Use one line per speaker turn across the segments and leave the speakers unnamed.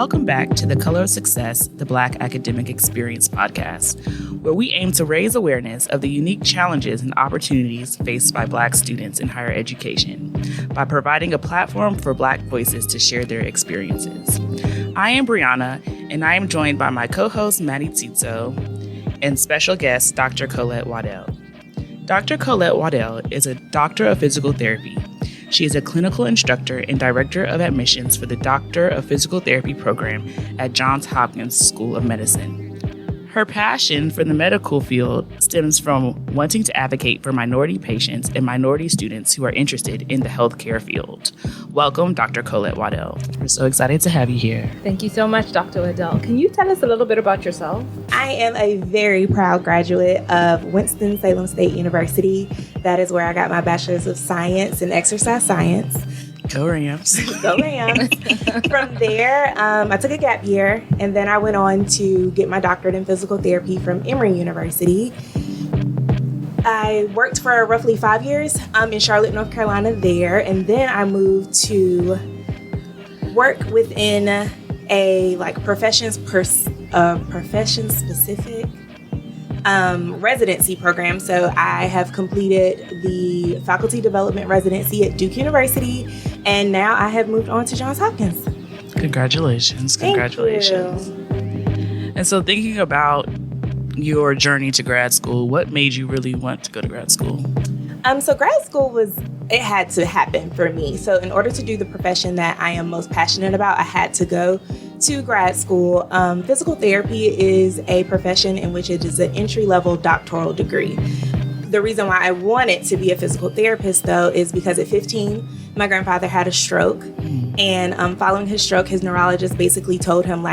Welcome back to the Color of Success, the Black Academic Experience podcast, where we aim to raise awareness of the unique challenges and opportunities faced by Black students in higher education by providing a platform for Black voices to share their experiences. I am Brianna, and I am joined by my co-host, Maddie Tito, and special guest, Dr. Colette Waddell. Dr. Colette Waddell is a doctor of physical therapy. She is a clinical instructor and director of admissions for the Doctor of Physical Therapy program at Johns Hopkins School of Medicine. Her passion for the medical field stems from wanting to advocate for minority patients and minority students who are interested in the healthcare field. Welcome, Dr. Colette Waddell. We're so excited to have you here.
Thank you so much, Dr. Waddell. Can you tell us a little bit about yourself?
I am a very proud graduate of Winston-Salem State University. That is where I got my Bachelor's of Science in Exercise Science.
Go Rams.
Go Rams. From there, I took a gap year, and then I went on to get my doctorate in physical therapy from Emory University. I worked for roughly 5 years in Charlotte, North Carolina there, and then I moved to work within a profession-specific residency program. So I have completed the faculty development residency at Duke University, and now I have moved on to Johns Hopkins.
Congratulations. Congratulations.
Thank you.
And so thinking about your journey to grad school, what made you really want to go to grad school?
So grad school it had to happen for me. So in order to do the profession that I am most passionate about, I had to go to grad school. Physical therapy is a profession in which it is an entry-level doctoral degree. The reason why I wanted to be a physical therapist, though, is because at 15, my grandfather had a stroke. And following his stroke, his neurologist basically told him,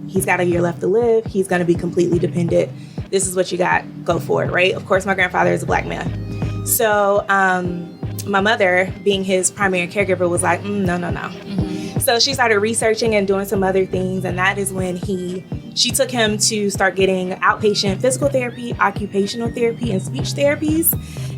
he's got a year left to live. He's going to be completely dependent. This is what you got. Go for it, right? Of course, my grandfather is a Black man. So my mother, being his primary caregiver, was like, no. Mm-hmm. So she started researching and doing some other things. And that is when she took him to start getting outpatient physical therapy, occupational therapy, and speech therapies.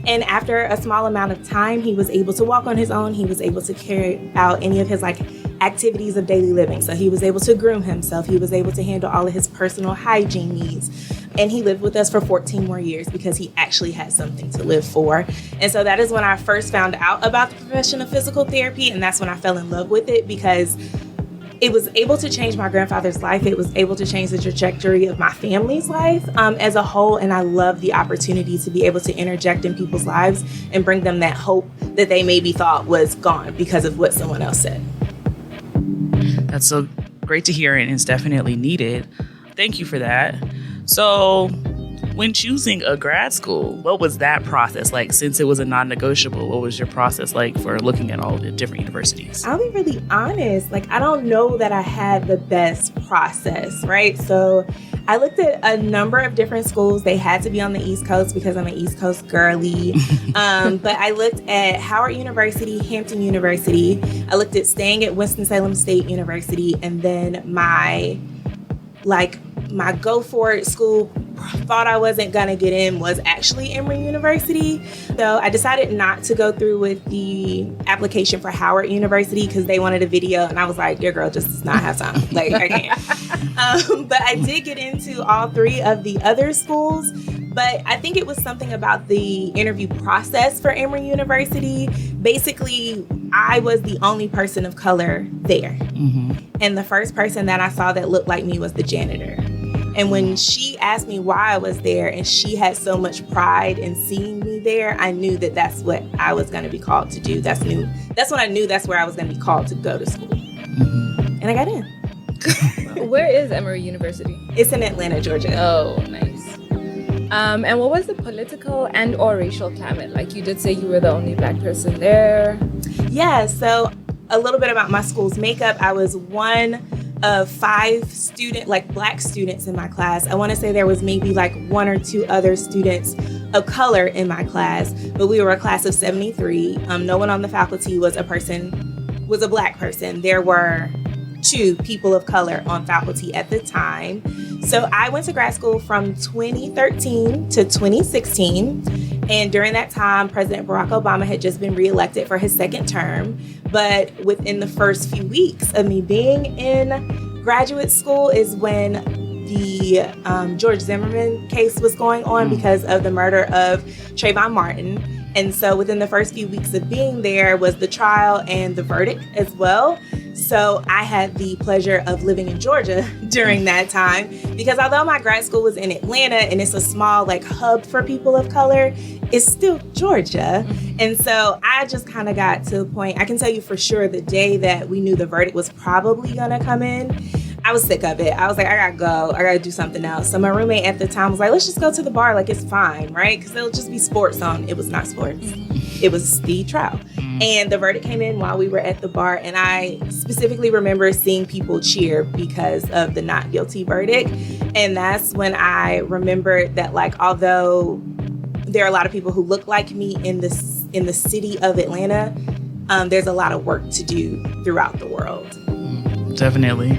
And after a small amount of time, he was able to walk on his own. He was able to carry out any of his activities of daily living. So he was able to groom himself. He was able to handle all of his personal hygiene needs. And he lived with us for 14 more years because he actually had something to live for. And so that is when I first found out about the profession of physical therapy. And that's when I fell in love with it, because it was able to change my grandfather's life. It was able to change the trajectory of my family's life as a whole. And I love the opportunity to be able to interject in people's lives and bring them that hope that they maybe thought was gone because of what someone else said.
That's so great to hear, and it's definitely needed. Thank you for that. So when choosing a grad school, what was that process like? Since it was a non-negotiable, what was your process like for looking at all the different universities?
I'll be really honest. I don't know that I had the best process, right? So I looked at a number of different schools. They had to be on the East Coast because I'm an East Coast girly. But I looked at Howard University, Hampton University. I looked at staying at Winston-Salem State University, and then my go for it school thought I wasn't gonna get in was actually Emory University. So I decided not to go through with the application for Howard University because they wanted a video, and I was like, your girl just does not have time. I can't. But I did get into all three of the other schools. But I think it was something about the interview process for Emory University. Basically, I was the only person of color there. Mm-hmm. And the first person that I saw that looked like me was the janitor. And when she asked me why I was there, and she had so much pride in seeing me there, I knew that that's what I was going to be called to do. That's when I knew that's where I was going to be called to go to school. Mm-hmm. And I got in.
Where is Emory University?
It's in Atlanta, Georgia.
Oh, nice. And what was the political and or racial climate like? You did say you were the only Black person there.
Yeah, so a little bit about my school's makeup. I was one of 5 Black students in my class. I want to say there was maybe 1 or 2 other students of color in my class, but we were a class of 73. No one on the faculty was a Black person. There were 2 people of color on faculty at the time. So I went to grad school from 2013 to 2016. And during that time, President Barack Obama had just been reelected for his second term. But within the first few weeks of me being in graduate school is when the George Zimmerman case was going on because of the murder of Trayvon Martin. And so within the first few weeks of being there was the trial and the verdict as well. So I had the pleasure of living in Georgia during that time, because although my grad school was in Atlanta and it's a small like hub for people of color, it's still Georgia. And so I just kind of got to a point, I can tell you for sure the day that we knew the verdict was probably gonna come in, I was sick of it. I was like, I gotta go. I gotta do something else. So my roommate at the time was like, let's just go to the bar. Like, it's fine, right? Because it'll just be sports on. It was not sports. It was the trial. And the verdict came in while we were at the bar. And I specifically remember seeing people cheer because of the not guilty verdict. And that's when I remembered that, like, although there are a lot of people who look like me in the city of Atlanta, there's a lot of work to do throughout the world.
Definitely.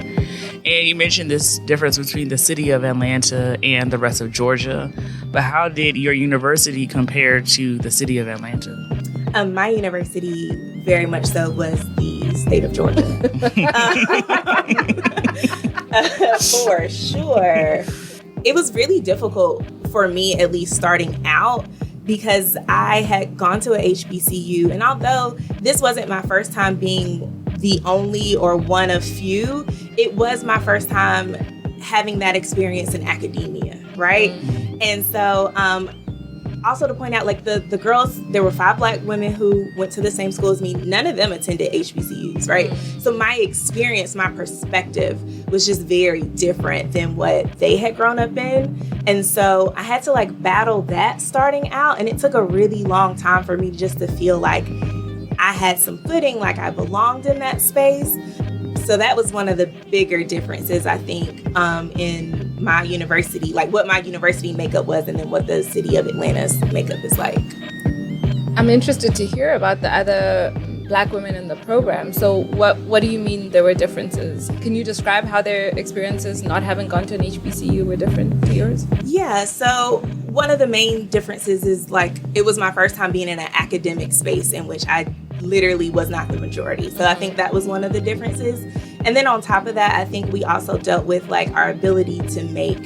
And you mentioned this difference between the city of Atlanta and the rest of Georgia. But how did your university compare to the city of Atlanta?
My university very much so was the state of Georgia. For sure. It was really difficult for me, at least starting out, because I had gone to a HBCU. And although this wasn't my first time being the only or one of few, it was my first time having that experience in academia, right? And so also to point out, like the girls, there were 5 Black women who went to the same school as me. None of them attended HBCUs, right? So my experience, my perspective was just very different than what they had grown up in. And so I had to like battle that starting out. And it took a really long time for me just to feel like I had some footing, like I belonged in that space. So that was one of the bigger differences, I think, in my university, like what my university makeup was and then what the city of Atlanta's makeup is like.
I'm interested to hear about the other Black women in the program. So what do you mean there were differences? Can you describe how their experiences not having gone to an HBCU were different to yours?
Yeah, so one of the main differences is like it was my first time being in an academic space in which I literally was not the majority. So I think that was one of the differences. And then on top of that, I think we also dealt with like our ability to make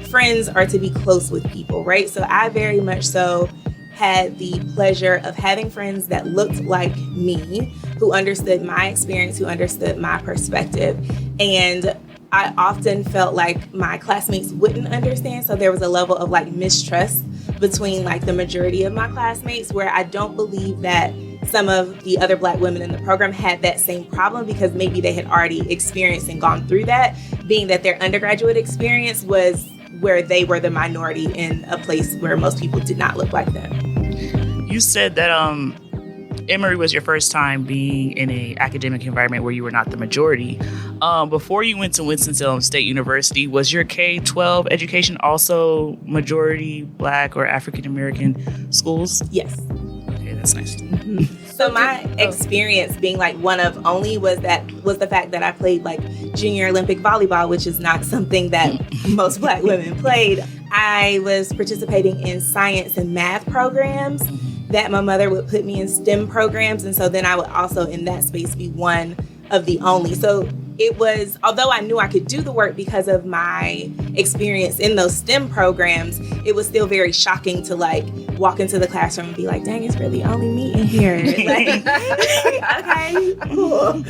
friends or to be close with people, right? So I very much so had the pleasure of having friends that looked like me, who understood my experience, who understood my perspective. And I often felt like my classmates wouldn't understand. So there was a level of like mistrust between like the majority of my classmates, where I don't believe that some of the other Black women in the program had that same problem, because maybe they had already experienced and gone through that, being that their undergraduate experience was where they were the minority in a place where most people did not look like them.
You said that Emory was your first time being in an academic environment where you were not the majority. Before you went to Winston-Salem State University, was your K-12 education also majority Black or African-American schools?
Yes.
Okay, that's nice.
So my experience being like one of only was the fact that I played like junior Olympic volleyball, which is not something that most Black women played. I was participating in science and math programs that my mother would put me in STEM programs. And so then I would also in that space be one of the only. So it was, although I knew I could do the work because of my experience in those STEM programs, it was still very shocking to like walk into the classroom and be like, dang, it's really only me in here. Like, okay, cool.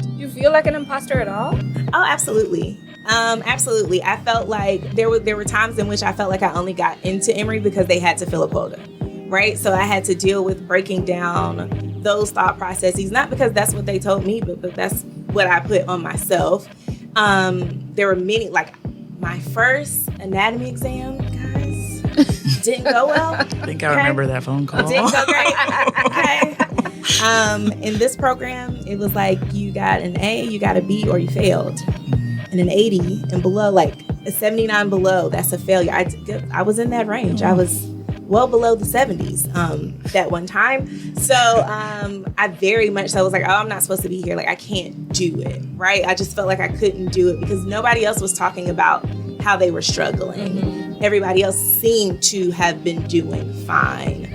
Do you feel like an imposter at all?
Oh, absolutely. Absolutely. I felt like there were times in which I felt like I only got into Emory because they had to fill a quota, right? So I had to deal with breaking down those thought processes, not because that's what they told me, but that's what I put on myself. There were many, like my first anatomy exam, guys, didn't go well.
I think I remember that phone call.
Didn't go great. Okay. In this program, it was like you got an A, you got a B, or you failed. And an 80 and below, like a 79 below, that's a failure. I was in that range. I was well below the 70s that one time. So I very much so was like, oh, I'm not supposed to be here. Like, I can't do it, right? I just felt like I couldn't do it because nobody else was talking about how they were struggling. Everybody else seemed to have been doing fine.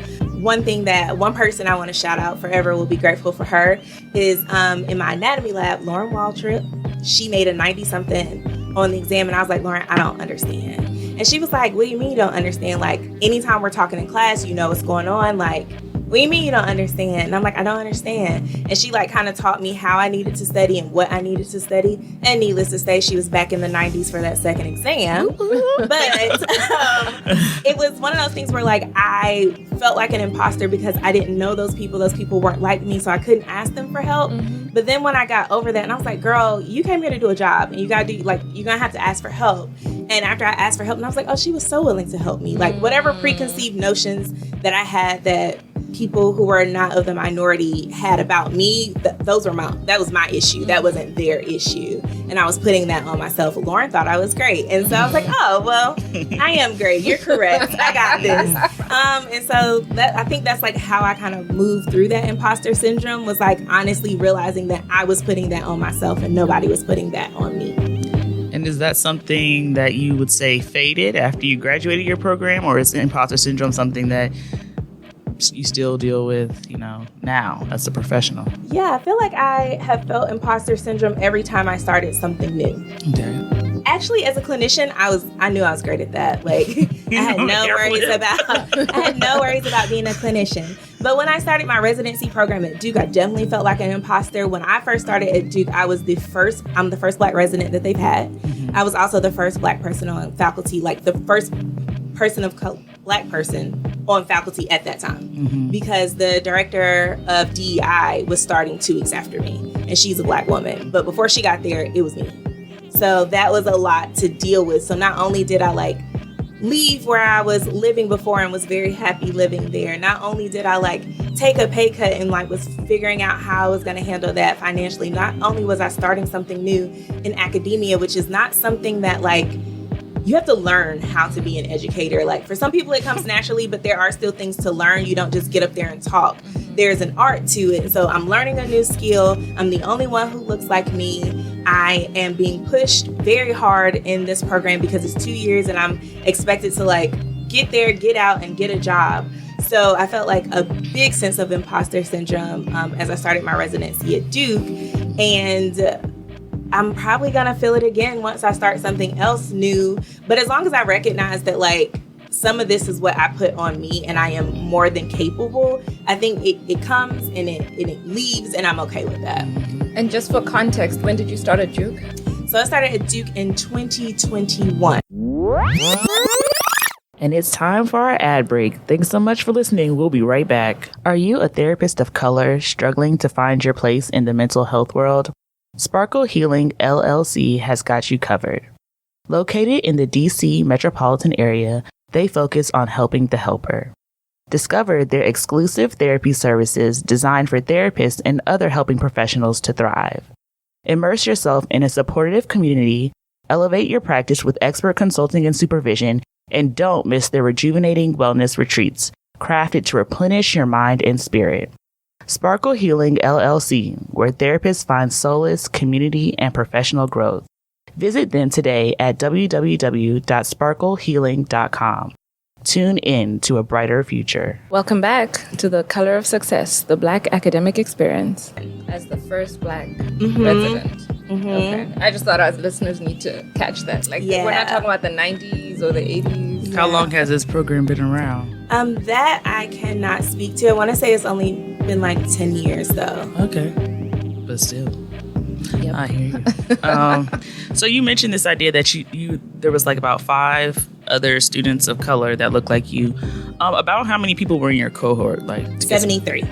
one person I want to shout out forever, will be grateful for her, is in my anatomy lab, Lauren Waltrip. She made a 90-something on the exam, and I was like, Lauren, I don't understand. And she was like, what do you mean you don't understand? Like, anytime we're talking in class, you know what's going on. Like, what do you mean you don't understand? And I'm like, I don't understand. And she like kind of taught me how I needed to study and what I needed to study. And needless to say, she was back in the 90s for that second exam. But it was one of those things where like I felt like an imposter because I didn't know those people. Those people weren't like me, so I couldn't ask them for help. But then when I got over that, and I was like, girl, you came here to do a job, and you gotta do, like, you're gonna have to ask for help. And after I asked for help, and I was like, oh, she was so willing to help me. Like, whatever preconceived notions that I had that people who were not of the minority had about me, that was my issue. That wasn't their issue. And I was putting that on myself. Lauren thought I was great. And so I was like, oh, well, I am great. You're correct. I got this. And so I think that's like how I kind of moved through that imposter syndrome, was like honestly realizing that I was putting that on myself and nobody was putting that on me.
And is that something that you would say faded after you graduated your program, or is imposter syndrome something that you still deal with, now as a professional?
Yeah, I feel like I have felt imposter syndrome every time I started something new.
Okay.
Actually, as a clinician, I knew I was great at that. Like, I had no worries about being a clinician. But when I started my residency program at Duke, I definitely felt like an imposter. When I first started at Duke, I'm the first Black resident that they've had. I was also the first Black person on faculty, like the first Black person on faculty at that time, because the director of DEI was starting 2 weeks after me, and she's a Black woman. But before she got there, it was me. So that was a lot to deal with. So not only did I like leave where I was living before and was very happy living there, not only did I like take a pay cut and like was figuring out how I was going to handle that financially, not only was I starting something new in academia, which is not something that like you have to learn how to be an educator. Like, for some people it comes naturally, but there are still things to learn. You don't just get up there and talk. There's an art to it. So I'm learning a new skill. I'm the only one who looks like me. I am being pushed very hard in this program because it's 2 years and I'm expected to like get there, get out, and get a job. So I felt like a big sense of imposter syndrome as I started my residency at Duke. And I'm probably going to feel it again once I start something else new. But as long as I recognize that like some of this is what I put on me and I am more than capable, I think it comes and it leaves, and I'm okay with that.
And just for context, when did you start at Duke?
So I started at Duke in 2021.
And it's time for our ad break. Thanks so much for listening. We'll be right back. Are you a therapist of color struggling to find your place in the mental health world? Sparkle Healing LLC has got you covered. Located in the DC metropolitan area, they focus on helping the helper. Discover their exclusive therapy services designed for therapists and other helping professionals to thrive. Immerse yourself in a supportive community, elevate your practice with expert consulting and supervision, and don't miss their rejuvenating wellness retreats, crafted to replenish your mind and spirit. Sparkle Healing LLC, where therapists find solace, community, and professional growth. Visit them today at www.sparklehealing.com. Tune in to a brighter future.
Welcome back to the Color of Success, the Black academic experience. As the first Black resident. Okay. I just thought our listeners need to catch that. Like, we're not talking about the 90s or the 80s.
How long has this program been around?
That I cannot speak to. I want to say it's only been like 10 years though.
Okay. But still.
Yep.
I hear you. So you mentioned this idea that you there was like about 5 other students of color that looked like you. About how many people were in your cohort? Like
73.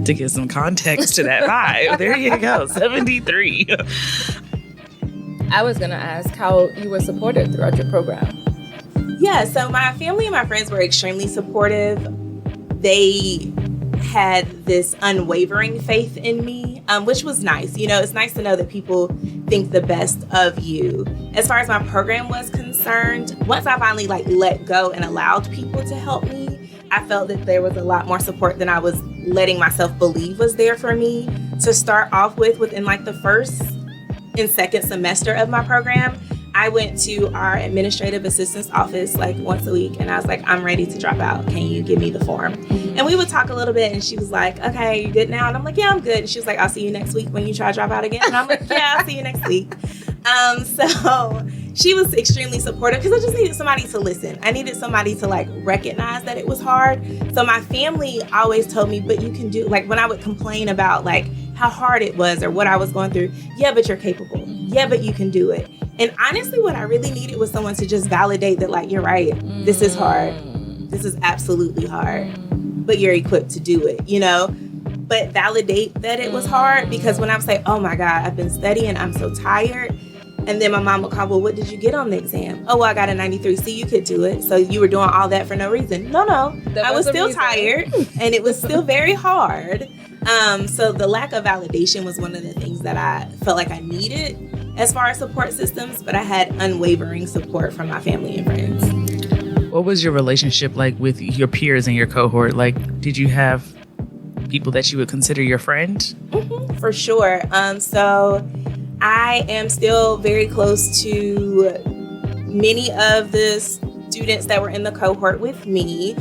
To get some context to that 5. There you go. 73.
I was going to ask how you were supported throughout your program.
Yeah, so my family and my friends were extremely supportive. They had this unwavering faith in me, which was nice. It's nice to know that people think the best of you. As far as my program was concerned, once I finally let go and allowed people to help me, I felt that there was a lot more support than I was letting myself believe was there for me to start off with within the first and second semester of my program. I went to our administrative assistant's office like once a week, and I was like, I'm ready to drop out. Can you give me the form? And we would talk a little bit, and she was like, okay, you good now? And I'm like, yeah, I'm good. And she was like, I'll see you next week when you try to drop out again. And I'm like, yeah, I'll see you next week. So she was extremely supportive because I just needed somebody to listen. I needed somebody to like recognize that it was hard. So my family always told me, but you can do, like when I would complain about like how hard it was or what I was going through, yeah, but you're capable. Yeah, but you can do it. And honestly, what I really needed was someone to just validate that, like, you're right. This is hard. This is absolutely hard. But you're equipped to do it, you know? But validate that it was hard, because when I would say, oh my God, I've been studying, I'm so tired. And then my mom would call, well, what did you get on the exam? Oh, well, I got a 93. See, you could do it. So you were doing all that for no reason. No. I was still tired, and it was still very hard. So the lack of validation was one of the things that I felt like I needed as far as support systems, but I had unwavering support from my family and friends.
What was your relationship like with your peers in your cohort? Like, did you have people that you would consider your friend?
Mm-hmm, for sure. So I am still very close to many of the students that were in the cohort with me.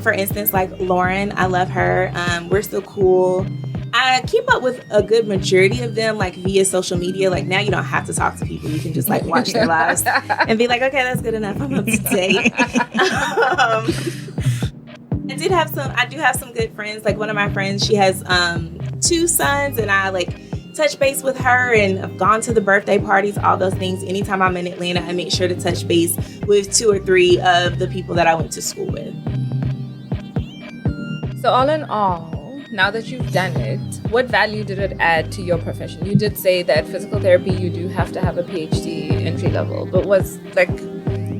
For instance, like Lauren, I love her. We're still cool. I keep up with a good majority of them, like via social media. Like now you don't have to talk to people. You can just like watch their lives and be like, okay, that's good enough. I'm up to date. I do have some good friends. Like one of my friends, she has 2 sons, and I like touch base with her, and I've gone to the birthday parties, all those things. Anytime I'm in Atlanta, I make sure to touch base with 2 or 3 of the people that I went to school with.
So all in all, now that you've done it, what value did it add to your profession? You did say that physical therapy, you do have to have a PhD entry level, but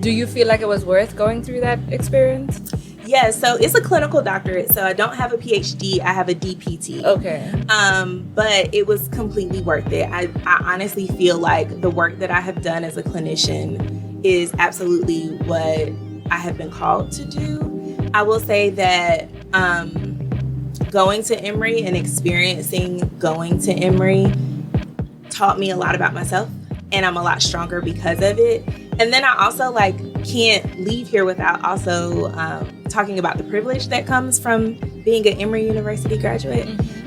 do you feel like it was worth going through that experience?
Yeah, so it's a clinical doctorate, so I don't have a PhD, I have a DPT.
Okay.
But it was completely worth it. I honestly feel like the work that I have done as a clinician is absolutely what I have been called to do. I will say that going to Emory and experiencing going to Emory taught me a lot about myself, and I'm a lot stronger because of it. And then I also can't leave here without also talking about the privilege that comes from being an Emory University graduate.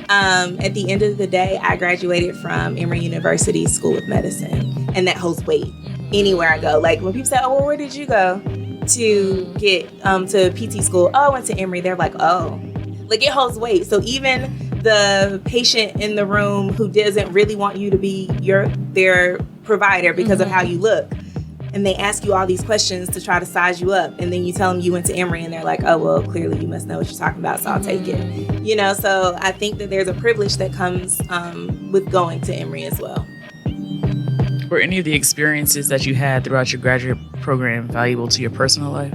At the end of the day, I graduated from Emory University School of Medicine, and that holds weight anywhere I go. Like when people say, oh, well, where did you go to get to PT school? Oh, I went to Emory. They're like, oh. Like it holds weight. So even the patient in the room who doesn't really want you to be their provider because of how you look, and they ask you all these questions to try to size you up, and then you tell them you went to Emory, and they're like, oh, well, clearly you must know what you're talking about, so I'll take it. You know, so I think that there's a privilege that comes with going to Emory as well.
Were any of the experiences that you had throughout your graduate program valuable to your personal life?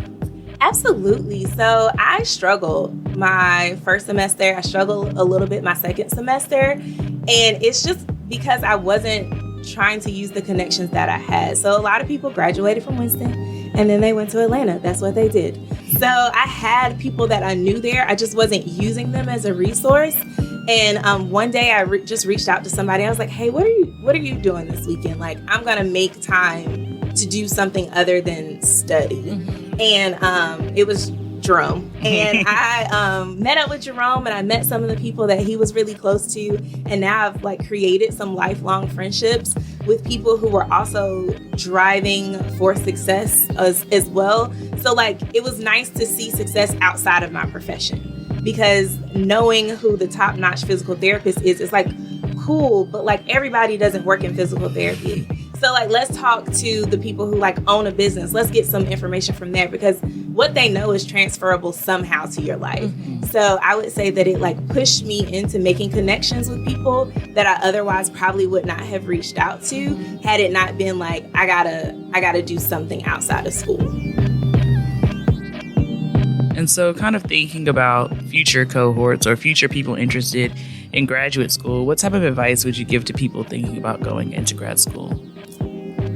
Absolutely. So I struggled my first semester. I struggled a little bit my second semester. And it's just because I wasn't trying to use the connections that I had. So a lot of people graduated from Winston and then they went to Atlanta. That's what they did. So I had people that I knew there. I just wasn't using them as a resource. And one day I just reached out to somebody. I was like, hey, what are you doing this weekend? Like, I'm going to make time to do something other than study. And it was Jerome. And I met up with Jerome, and I met some of the people that he was really close to. And now I've created some lifelong friendships with people who were also driving for success as well. So it was nice to see success outside of my profession, because knowing who the top-notch physical therapist is cool, but everybody doesn't work in physical therapy. So let's talk to the people who own a business. Let's get some information from there, because what they know is transferable somehow to your life. So I would say that it pushed me into making connections with people that I otherwise probably would not have reached out to had it not been I gotta do something outside of school.
And so kind of thinking about future cohorts or future people interested in graduate school, what type of advice would you give to people thinking about going into grad school?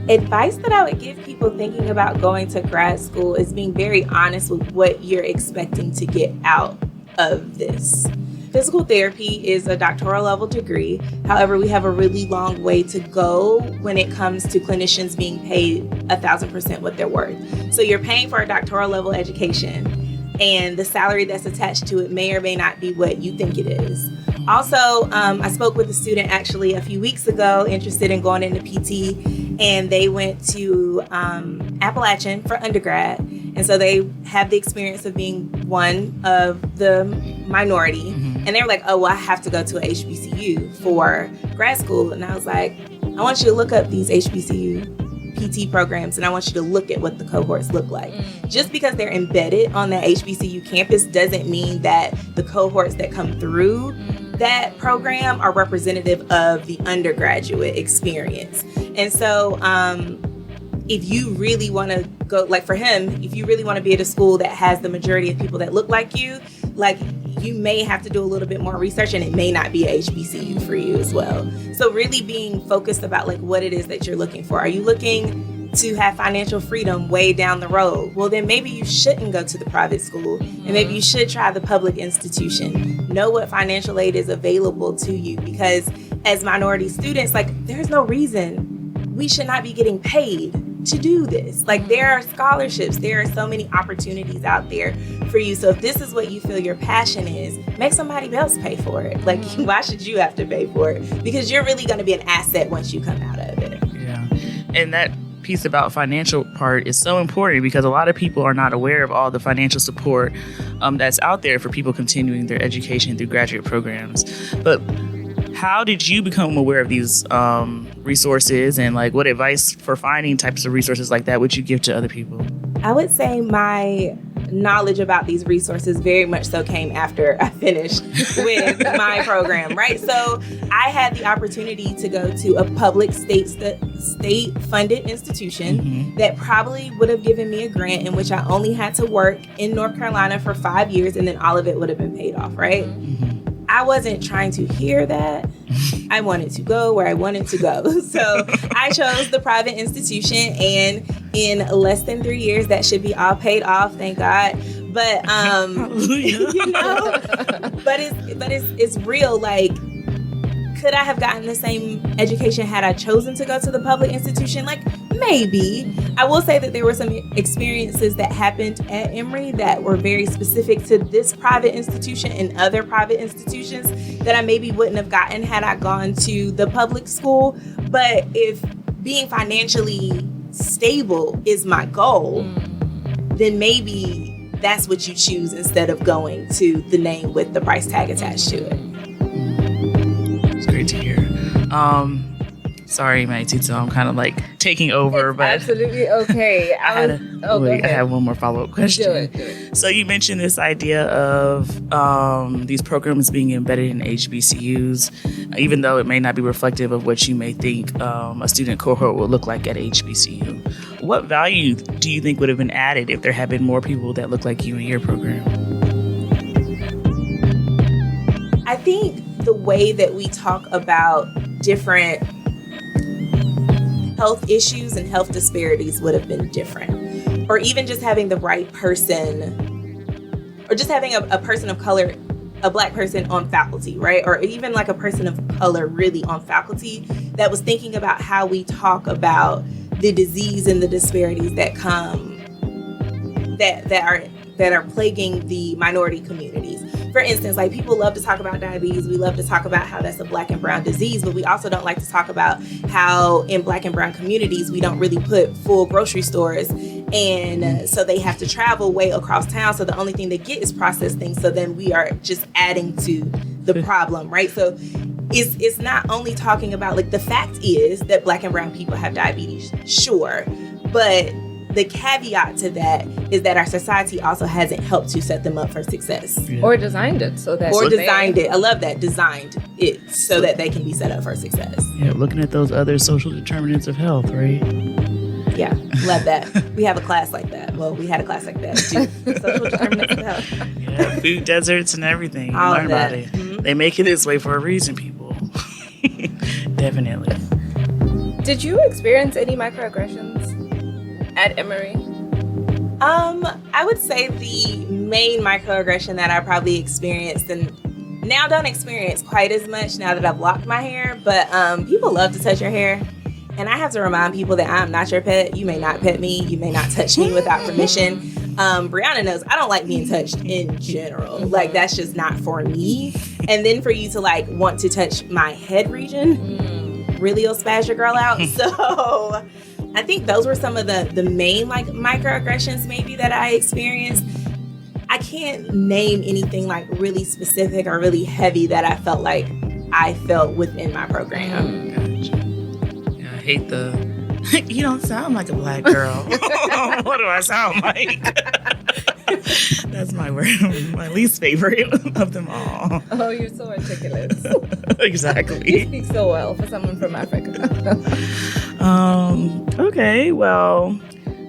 Advice that I would give people thinking about going to grad school is being very honest with what you're expecting to get out of this. Physical therapy is a doctoral level degree. However, we have a really long way to go when it comes to clinicians being paid 1,000% what they're worth. So you're paying for a doctoral level education, and the salary that's attached to it may or may not be what you think it is. Also, I spoke with a student actually a few weeks ago interested in going into PT, and they went to Appalachian for undergrad. And so they have the experience of being one of the minority. And they were like, oh, well, I have to go to a HBCU for grad school. And I was like, I want you to look up these HBCU PT programs, and I want you to look at what the cohorts look like. Just because they're embedded on that HBCU campus doesn't mean that the cohorts that come through that program are representative of the undergraduate experience. And so if you really want to go, like for him, if you really want to be at a school that has the majority of people that look like you may have to do a little bit more research, and it may not be a HBCU for you as well. So really being focused about like what it is that you're looking for. Are you looking to have financial freedom way down the road? Well, then maybe you shouldn't go to the private school, and maybe you should try the public institution. Know what financial aid is available to you, because as minority students, like there's no reason we should not be getting paid to do this. Like there are scholarships, there are so many opportunities out there for you. So if this is what you feel your passion is, make somebody else pay for it. Like why should you have to pay for it? Because you're really going to be an asset once you come out of it.
Yeah. And that piece about financial part is so important because a lot of people are not aware of all the financial support that's out there for people continuing their education through graduate programs. But how did you become aware of these resources, and like what advice for finding types of resources like that would you give to other people?
I would say my knowledge about these resources very much so came after I finished with my program, right? So I had the opportunity to go to a public state-funded institution that probably would have given me a grant in which I only had to work in North Carolina for 5 years, and then all of it would have been paid off, right? I wasn't trying to hear that. I wanted to go where I wanted to go. So I chose the private institution, and in less than 3 years, that should be all paid off, thank God. But you know, but it's real. Like, could I have gotten the same education had I chosen to go to the public institution? Like, maybe. I will say that there were some experiences that happened at Emory that were very specific to this private institution and other private institutions that I maybe wouldn't have gotten had I gone to the public school. But if being financially stable is my goal, then maybe that's what you choose instead of going to the name with the price tag attached to it.
It's great to hear. Sorry, Maitito, I'm kind of like taking over, but
absolutely okay.
I have one more follow-up question.
Do it.
So you mentioned this idea of these programs being embedded in HBCUs, even though it may not be reflective of what you may think a student cohort will look like at HBCU. What value do you think would have been added if there had been more people that look like you in your program?
I think the way that we talk about different health issues and health disparities would have been different. Or even just having the right person, or just having a person of color, a Black person on faculty, right? Or even like a person of color really on faculty that was thinking about how we talk about the disease and the disparities that come, that are plaguing the minority communities. For instance, like people love to talk about diabetes. We love to talk about how that's a Black and brown disease, but we also don't like to talk about how in Black and brown communities, we don't really put full grocery stores. And so they have to travel way across town. So the only thing they get is processed things. So then we are just adding to the problem, right? So it's not only talking about, like, the fact is that Black and brown people have diabetes, sure. But the caveat to that is that our society also hasn't helped to set them up for success.
Yeah. Or designed it so that
I love that. Designed it so that they can be set up for success.
Yeah, looking at those other social determinants of health, right?
Yeah, love that. We have a class like that. Well, we had a class like that too. Social determinants of health.
Yeah, food deserts and everything.
All
learn
of that.
about it. Mm-hmm. They make it this way for a reason, people. Definitely.
Did you experience any microaggressions at Emory?
I would say the main microaggression that I probably experienced, and now don't experience quite as much now that I've locked my hair, but people love to touch your hair. And I have to remind people that I'm not your pet. You may not pet me. You may not touch me without permission. Brianna knows I don't like being touched in general. Like, that's just not for me. And then for you to like want to touch my head region really will spaz your girl out. So I think those were some of the main like microaggressions maybe that I experienced. I can't name anything like really specific or really heavy that I felt like I felt within my program.
Gotcha. Yeah, I hate you don't sound like a black girl. What do I sound like? That's my word, my least favorite of them all.
Oh, you're so articulate.
Exactly.
You speak so well for someone from Africa.
Okay, well,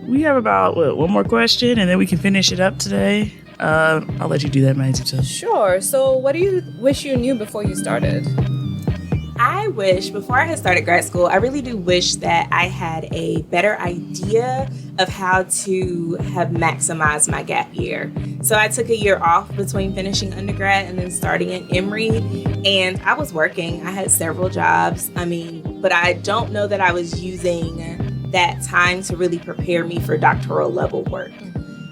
we have about one more question, and then we can finish it up today. I'll let you do that, Maizito.
Sure. So what do you wish you knew before you started?
I wish, before I had started grad school, I really do wish that I had a better idea of how to have maximized my gap year. So I took a year off between finishing undergrad and then starting at Emory, and I was working. I had several jobs. But I don't know that I was using that time to really prepare me for doctoral level work.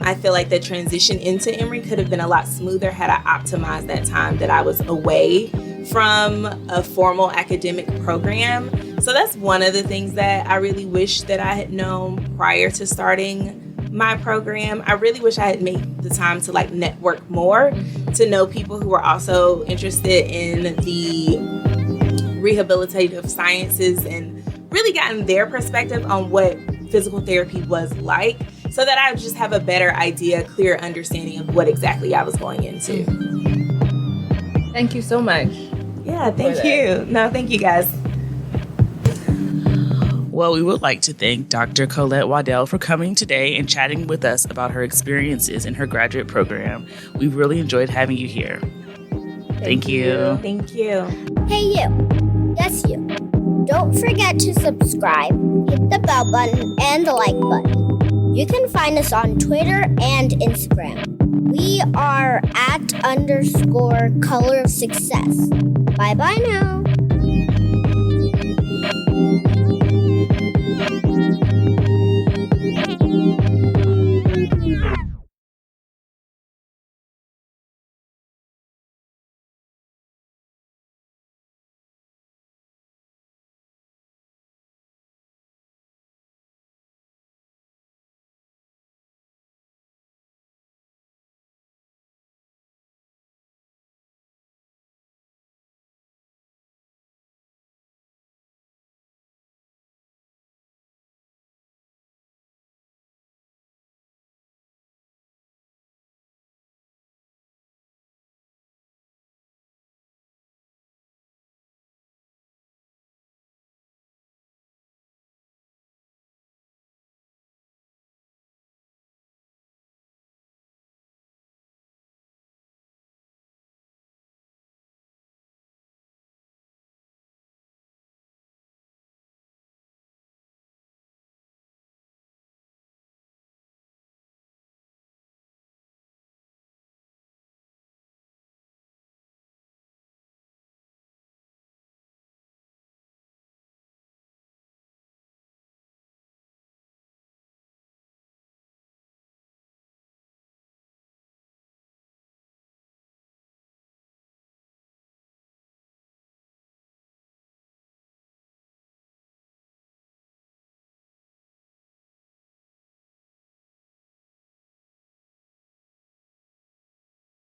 I feel like the transition into Emory could have been a lot smoother had I optimized that time that I was away from a formal academic program. So that's one of the things that I really wish that I had known prior to starting my program. I really wish I had made the time to like network more, to know people who are also interested in the rehabilitative sciences and really gotten their perspective on what physical therapy was like, so that I would just have a better idea, clear understanding of what exactly I was going into.
Thank you so much.
Yeah, thank you. No, thank you guys.
Well, we would like to thank Dr. Colette Waddell for coming today and chatting with us about her experiences in her graduate program. We really enjoyed having you here. Thank you.
Thank you.
Hey you. Yes you. Don't forget to subscribe, hit the bell button, and the like button. You can find us on Twitter and Instagram. We are @_color of success. Bye-bye now.